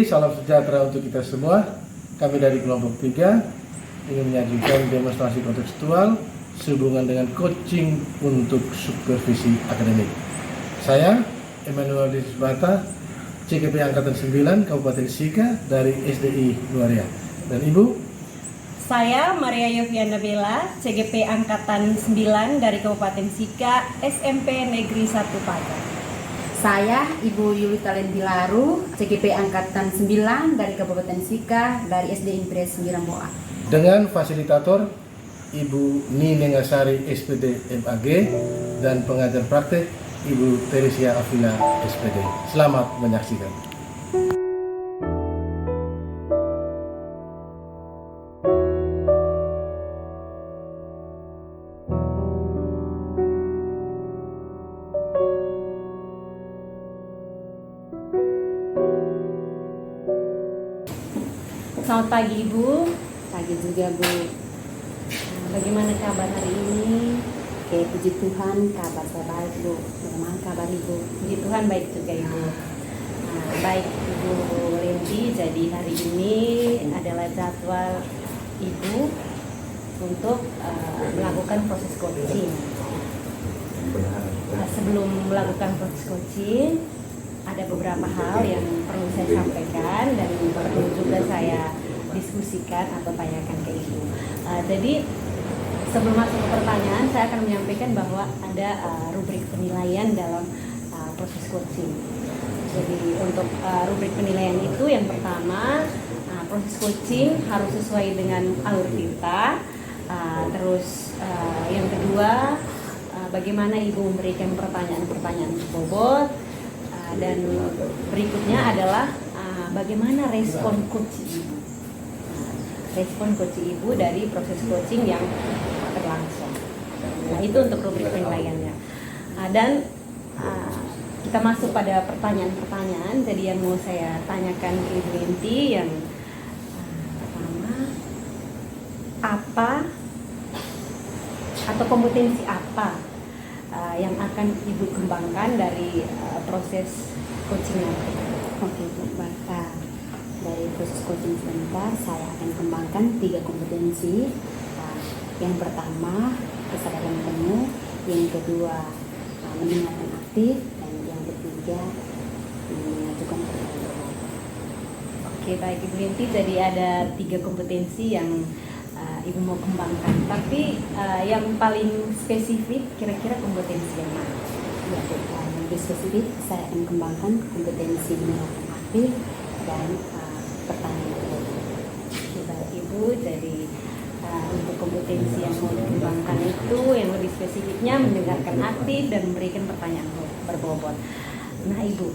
pagi, salam sejahtera untuk kita semua. Kami dari kelompok 3 ingin menyajikan demonstrasi kontekstual sehubungan dengan coaching untuk supervisi akademik. Saya, Emmanuel Disbata, CGP Angkatan 9 Kabupaten Sika dari SDI Nuaria. Dan Ibu? Saya Maria Yofianda Bella, CGP Angkatan 9 dari Kabupaten Sika, SMP Negeri 1 Pagar. Saya Ibu Yuli Talentilaru, CGP Angkatan 9 dari Kabupaten Sika, dari SD Impres 9 Boa. Dengan fasilitator Ibu Nini Ngasari SPD MAG dan pengajar praktek Ibu Teresia Afila SPD. Selamat menyaksikan. Selamat pagi Ibu. Pagi juga Bu. Bagaimana kabar hari ini? Oke, puji Tuhan kabar saya baik Bu. Bagaimana kabar Ibu? Puji Tuhan baik juga Ibu. Baik Ibu Lenti, jadi hari ini adalah jadwal Ibu untuk melakukan proses coaching. Sebelum melakukan proses coaching, ada beberapa hal yang perlu saya sampaikan dan perlu juga saya diskusikan atau tanyakan ke Ibu. Jadi sebelum masuk ke pertanyaan, saya akan menyampaikan bahwa ada rubrik penilaian dalam proses coaching. Jadi untuk rubrik penilaian itu yang pertama, proses coaching harus sesuai dengan alur cerita. Terus yang kedua, bagaimana Ibu memberikan pertanyaan-pertanyaan bobot. Dan berikutnya adalah bagaimana respon coach Ibu. Respon coach Ibu dari proses coaching yang berlangsung. Nah, itu untuk rubrik penilaiannya. Dan kita masuk pada pertanyaan-pertanyaan. Jadi yang mau saya tanyakan ke Ibu Lenti yang pertama, apa atau kompetensi apa yang akan Ibu kembangkan dari proses coaching nanti? Oke Bu, baik. Dari proses coaching sebentar, saya akan kembangkan 3 kompetensi. Yang pertama, kesadaran penuh. Yang kedua, mendengarkan aktif. Dan yang ketiga, mengajukan pertanyaan. Oke, baik Ibu Lenti, jadi ada 3 kompetensi yang Ibu mau kembangkan. Tapi yang paling spesifik kira-kira kompetensi yang mana? Ya, lebih spesifik saya akan kembangkan kompetensi mendengarkan aktif dan pertanyaan. Oke, baik Ibu, jadi untuk kompetensi yang mau dikembangkan itu yang lebih spesifiknya mendengarkan aktif dan memberikan pertanyaan berbobot. Nah Ibu,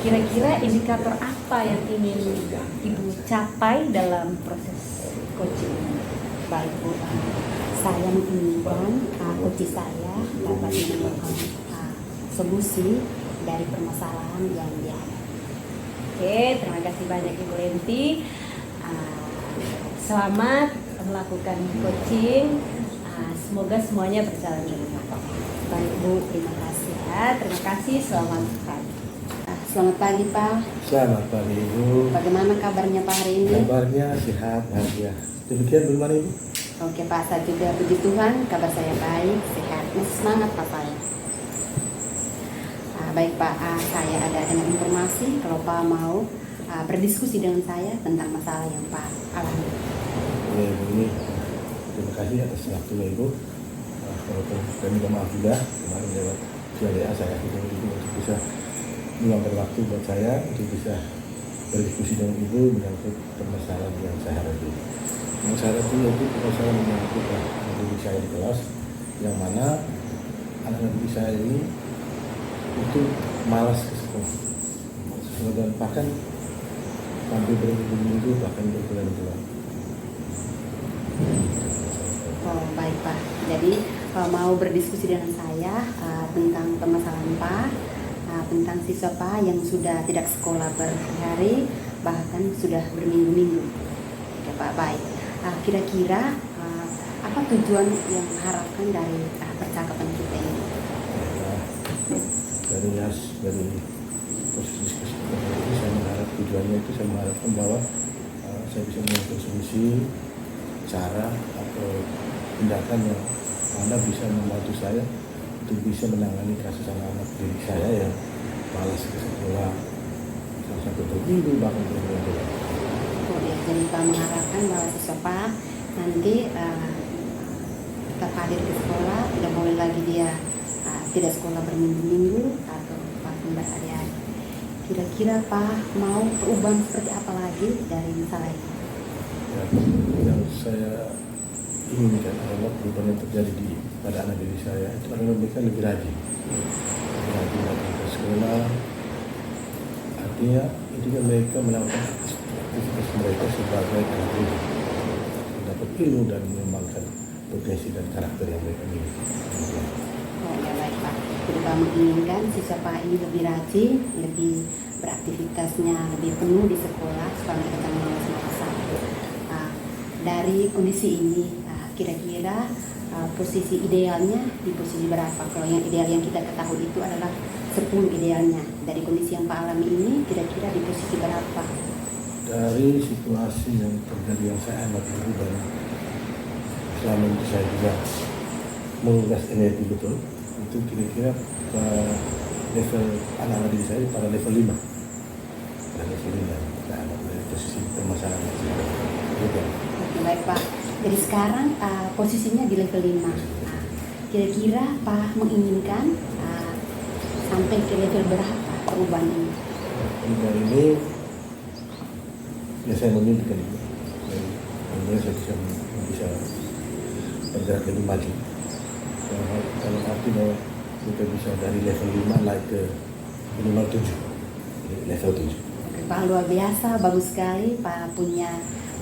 kira-kira indikator apa yang ingin Ibu capai dalam proses coaching? Baik Bu, saya menginginkan coach saya dapat menemukan solusi dari permasalahan yang dihadapi. Oke, terima kasih banyak Ibu Lenti. Selamat melakukan coaching. Semoga semuanya berjalan dengan baik. Baik Bu, terima kasih. Terima kasih. Selamat pagi. Selamat pagi Pak. Selamat pagi Ibu. Bagaimana kabarnya Pak hari ini? Kabarnya sehat, bahagia. Demikian bagaimana Ibu? Oke Pak, saya juga puji Tuhan, kabar saya baik, sehat, semangat Pak saya. Baik Pak, saya ada dengan informasi kalau Pak mau berdiskusi dengan saya tentang masalah yang Pak alami. Ya Ibu, ini terima kasih atas waktunya Ibu. Walaupun kami minta maaf juga kemarin lewat via saya ketemu Ibu untuk bisa meluangkan waktu buat saya untuk bisa berdiskusi dengan Ibu menyangkut permasalahan yang saya hadapi. Yang saya hadapi itu permasalahan menyangkut anak saya di kelas, yang mana anak-anak saya ini itu malas ke sekolah dan bahkan sampai berminggu-minggu bahkan berbulan-bulan. Oh baik Pak, jadi mau berdiskusi dengan saya tentang permasalahan Pak, tentang siswa Pak yang sudah tidak sekolah berhari-hari bahkan sudah berminggu-minggu. Oke Pak, baik. Kira-kira apa tujuan yang harapkan dari percakapan kita ini? Dari proses diskusi saya tujuannya itu saya mengharapkan bahwa saya bisa menemukan solusi, cara atau tindakan yang mana bisa membantu saya untuk bisa menangani kasus anak-anak didik saya yang malas ke sekolah, sampai berminggu bahkan berbulan-bulan. Oh ya, jadi Pak mengharapkan bahwa siswa Pak nanti tetap hadir ke sekolah, tidak boleh lagi dia tidak sekolah berminggu-minggu atau bahkan berhari-hari. Kira-kira Pak mau perubahan seperti apa lagi dari masalah ini? Ya, yang saya inginkan adalah perubahan yang terjadi pada anak didik saya itu adalah mereka lebih rajin datang ke sekolah. Artinya itu kan mereka melakukan aktivitas mereka sebagai anak didik, mendapat ilmu dan mengembangkan potensi dan karakter yang mereka miliki. Oh ya baik Pak. Jadi Pak menginginkan siswa Pak ini lebih rajin, lebih beraktivitasnya lebih penuh di sekolah supaya mereka jangan malas-malasan. Dari kondisi ini kira-kira posisi idealnya di posisi berapa? Kalau yang ideal yang kita ketahui itu adalah 10 idealnya. Dari kondisi yang Pak alami ini kira-kira di posisi berapa? Dari situasi yang terjadi yang saya amat dulu dan selama itu saya juga menguras energi betul, itu kira-kira level anak-anak diri saya pada level 5. Pada level 5 saya amat dari posisi permasalahan itu. Oke, baik Pak. Jadi sekarang posisinya di level 5. Kira-kira Pak menginginkan sampai ke level berapa perubahan ini? Perubahan ini ya saya memimpikan itu. Kemudian saya bisa bergerak lebih maju. Dalam arti bahwa kita bisa dari level 5 naik ke minimal 7. Level 7. Oke, Pak luar biasa, bagus sekali Pak punya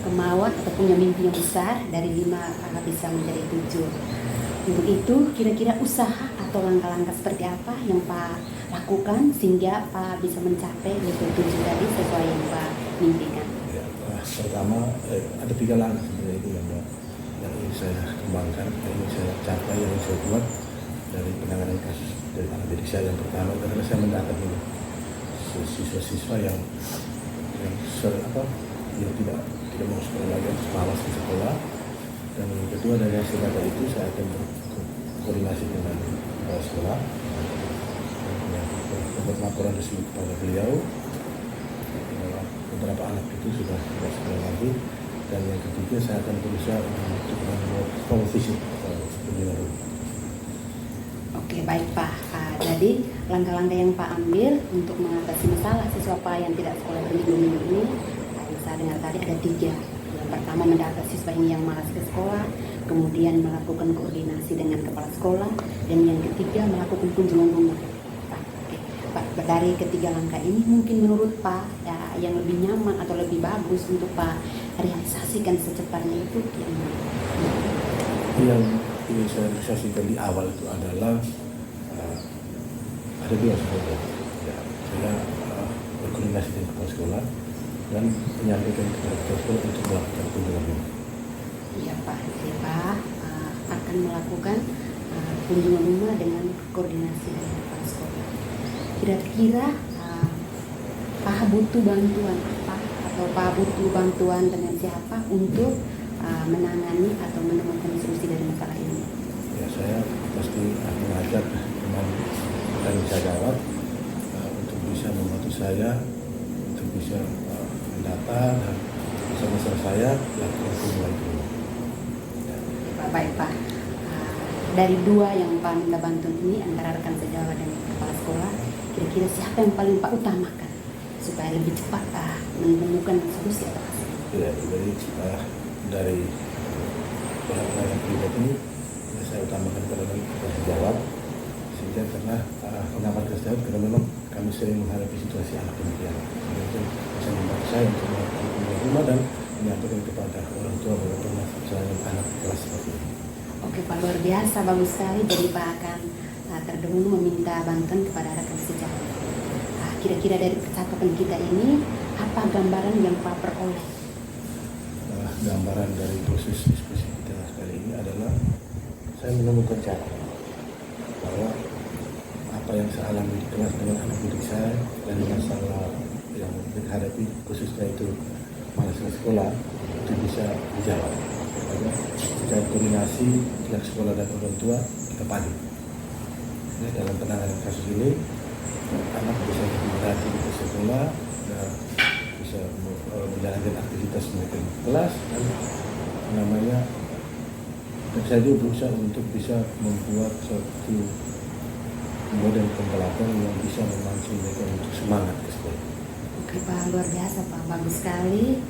kemauan atau punya mimpi yang besar dari 5 bisa menjadi 7. Untuk itu kira-kira usaha atau langkah-langkah seperti apa yang Pak lakukan sehingga Pak bisa mencapai level 7 tadi sesuai yang Pak mimpikan? Ya, pertama ada 3 langkah sebenarnya itu yang ingin saya kembangkan, yang ingin saya capai, yang ingin saya buat dari penanganan kasus dari anak didik saya. Yang pertama adalah saya mendata dulu siswa-siswa yang tidak mau sekolah lagi, malas di sekolah. Dan yang kedua dari hasil data itu saya akan berkoordinasi dengan kepala sekolah dan membuat laporan resmi kepada beliau. Beberapa anak itu sudah tidak sekolah lagi. Dan yang ketiga saya akan berusaha untuk membuat kompetisi pembinaan. Oke baik Pak. Jadi langkah-langkah yang Pak ambil untuk mengatasi masalah siswa Pak yang tidak sekolah berminggu-minggu ini, yang saya dengar tadi ada 3. Yang pertama mendata siswa ini yang malas ke sekolah, kemudian melakukan koordinasi dengan kepala sekolah, dan yang ketiga melakukan kunjungan rumah. Pak, dari ketiga langkah ini mungkin menurut Pak yang lebih nyaman atau lebih bagus untuk Pak realisasikan secepatnya itu yang mana? Yang ingin saya realisasikan di awal itu adalah ada 2 sebenarnya. Ya, saya berkoordinasi dengan kepala sekolah dan menyampaikan kepada kepala sekolah untuk melakukan kunjungan rumah. Iya Pak, jadi Pak akan melakukan kunjungan rumah dengan koordinasi dengan kepala sekolah. Kira-kira Pak butuh bantuan apa atau Pak butuh bantuan dengan siapa untuk menangani atau menemukan solusi dari masalah ini? Ya, saya pasti akan mengajak teman yang saya jawab untuk bisa membantu saya untuk bisa mendata dan bersama saya lakukan kunjungan rumah. Baik Pak. Dari 2 yang Pak minta bantuan ini antara rekan sejawat dan kepala sekolah, kira-kira siapa yang paling Pak utamakan supaya lebih cepat menemukan solusi atau hasil? Ya, jadi dari yang terlibat ini saya utamakan kepada kepala sejawat, sehingga karena pengamat kepala sejawat karena memang kami sering menghadapi situasi anak demikian, itu bisa membantu saya untuk melakukan kunjungan rumah dan menyampaikan kepada orang tua bahwa permasalahan anak kelas seperti ini. Oke Pak, luar biasa, bagus sekali. Jadi Pak akan terdahulu meminta bantuan kepada rekan sejawat. Kira-kira dari percakapan kita ini apa gambaran yang Pak peroleh? Gambaran dari proses diskusi kita kali ini adalah saya menemukan cara bahwa apa yang saya alami di kelas dengan anak didik saya dan masalah yang mereka hadapi, khususnya itu masalah sekolah, itu bisa dijawab. Makanya secara koordinasi pihak sekolah dan orang tua kita padu. Ya, dalam penanganan kasus ini, anak bisa lebih rajin ke sekolah, dan bisa menjalankan aktivitas mereka di kelas, dan namanya dan saya juga berusaha untuk bisa membuat suatu model pembelajaran yang bisa memancing mereka untuk semangat ke sekolah. Oke Pak, luar biasa Pak, bagus sekali.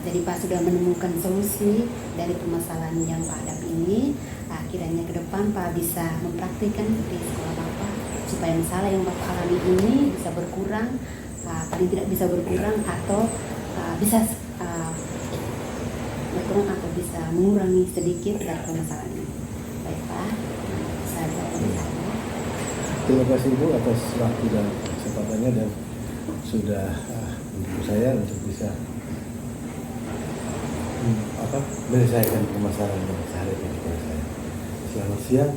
Jadi Pak sudah menemukan solusi dari permasalahan yang Pak hadapi ini. Kiranya ke depan Pak bisa mempraktikkan di sekolah Bapak supaya masalah yang Bapak alami ini bisa berkurang, paling tidak bisa berkurang atau bisa berkurang atau bisa mengurangi sedikit dari permasalahan ini. Baik Pak, saya dari saya. Terima kasih Ibu atas waktu dan kesempatannya dan sudah mendukung saya untuk bisa menyelesaikan permasalahan yang saya hadapi kepada saya. Selamat siang.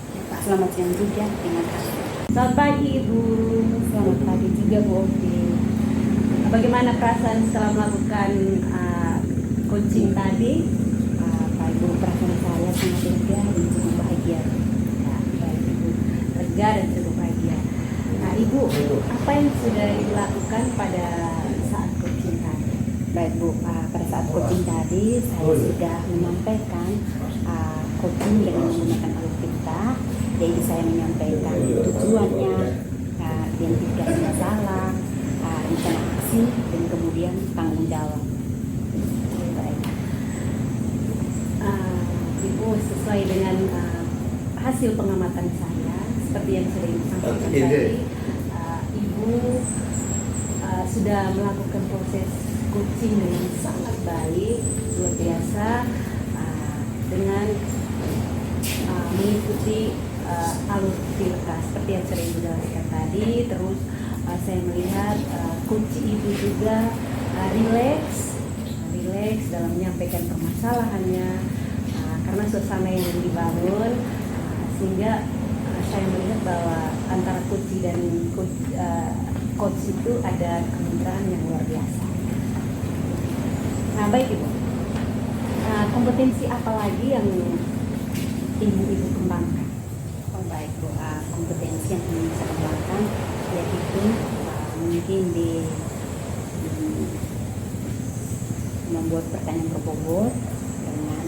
Ya, Pak, selamat siang juga. Terima kasih. Selamat pagi Ibu. Selamat pagi juga Bu Opi. Bagaimana perasaan setelah melakukan coaching tadi? Pak Ibu, perasaan saya sangat lega dan cukup bahagia. Ya, baik Ibu, lega dan cukup bahagia. Nah Ibu, apa yang sudah dilakukan pada saat coaching tadi? Baik Bu, pada saat coaching tadi saya sudah menyampaikan coaching dengan menggunakan alutsista. Jadi saya menyampaikan tujuannya, identifikasi masalah, rencana aksi, dan kemudian tanggung jawab. Baik. Ibu, sesuai dengan hasil pengamatan saya, seperti yang sudah Ibu sampaikan tadi, Ibu sudah melakukan proses coaching dengan sangat baik, luar biasa, dengan mengikuti alur filter seperti yang sudah Ibu jelaskan tadi. Terus saya melihat coach Ibu juga rileks dalam menyampaikan permasalahannya, karena suasana yang dibangun, sehingga saya melihat bahwa antara coach dan coach itu ada kemitraan yang luar biasa. Nah baik Ibu, kompetensi apa lagi yang Ibu kembangkan? Oh baik Bu, kompetensi yang ingin saya kembangkan yaitu mungkin di membuat pertanyaan berbobot dengan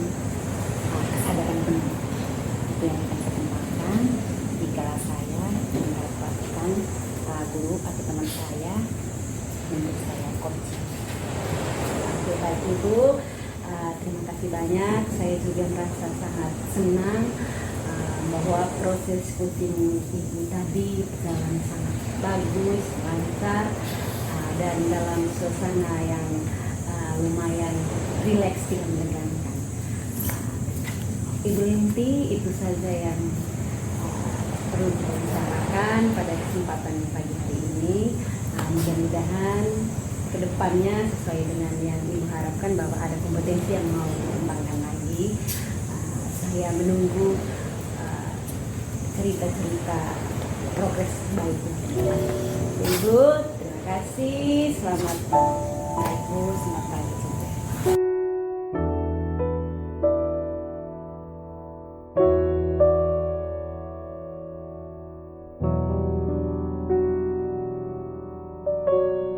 kesadaran penuh. Itu yang akan saya kembangkan jika saya mendapatkan guru atau teman saya untuk saya coaching. Oke, baik Ibu, terima kasih banyak. Saya juga merasa sangat senang bahwa proses coaching Ibu tadi berjalan sangat bagus, lancar, dan dalam suasana yang lumayan rileks, tidak menegangkan. Ibu Linti, itu saja yang perlu kita bicarakan pada kesempatan pagi hari ini. Mudah-mudahan kedepannya sesuai dengan yang Ibu harapkan, bahwa ada kompetensi yang mau dikembangkan lagi. Saya menunggu cerita-cerita progres baiknya. Ibu, terima kasih. Selamat pagi. Ibu,